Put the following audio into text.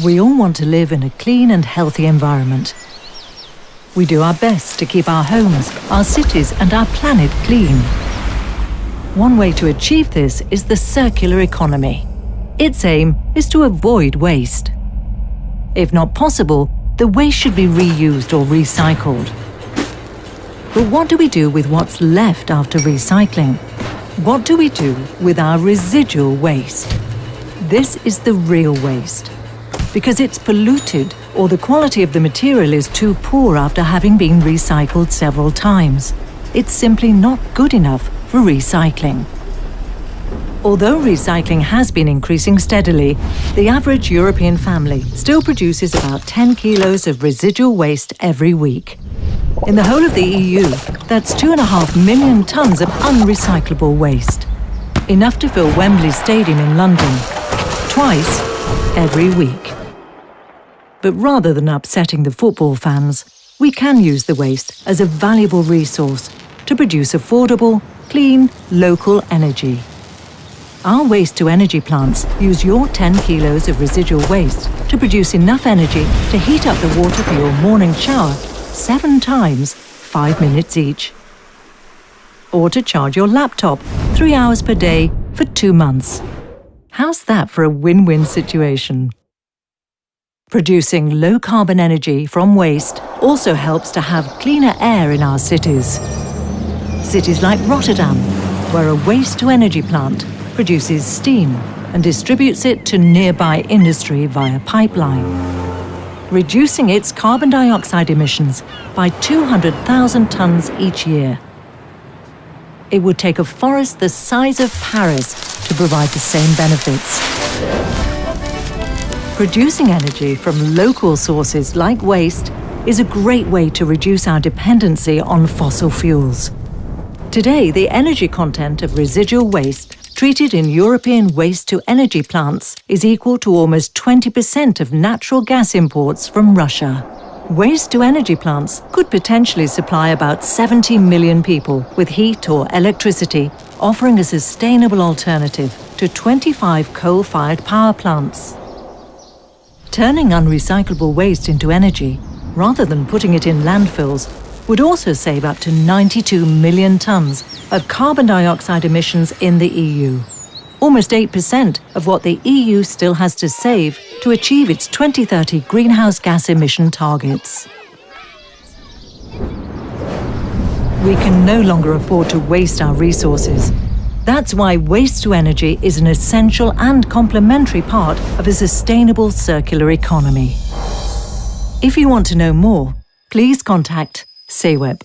We all want to live in a clean and healthy environment. We do our best to keep our homes, our cities and our planet clean. One way to achieve this is the circular economy. Its aim is to avoid waste. If not possible, the waste should be reused or recycled. But what do we do with what's left after recycling? What do we do with our residual waste? This is the real waste. Because it's polluted or the quality of the material is too poor after having been recycled several times. It's simply not good enough for recycling. Although recycling has been increasing steadily, the average European family still produces about 10 kilos of residual waste every week. In the whole of the EU, that's 2.5 million tonnes of unrecyclable waste. Enough to fill Wembley Stadium in London, twice every week. But rather than upsetting the football fans, we can use the waste as a valuable resource to produce affordable, clean, local energy. Our waste-to-energy plants use your 10 kilos of residual waste to produce enough energy to heat up the water for your morning shower 7 times, 5 minutes each. Or to charge your laptop 3 hours per day for 2 months. How's that for a win-win situation? Producing low-carbon energy from waste also helps to have cleaner air in our cities. Cities like Rotterdam, where a waste-to-energy plant produces steam and distributes it to nearby industry via pipeline, reducing its carbon dioxide emissions by 200,000 tonnes each year. It would take a forest the size of Paris to provide the same benefits. Producing energy from local sources like waste is a great way to reduce our dependency on fossil fuels. Today, the energy content of residual waste treated in European waste-to-energy plants is equal to almost 20% of natural gas imports from Russia. Waste-to-energy plants could potentially supply about 70 million people with heat or electricity, offering a sustainable alternative to 25 coal-fired power plants. Turning unrecyclable waste into energy, rather than putting it in landfills, would also save up to 92 million tonnes of carbon dioxide emissions in the EU. Almost 8% of what the EU still has to save to achieve its 2030 greenhouse gas emission targets. We can no longer afford to waste our resources. That's why waste-to-energy is an essential and complementary part of a sustainable circular economy. If you want to know more, please contact SEWEB.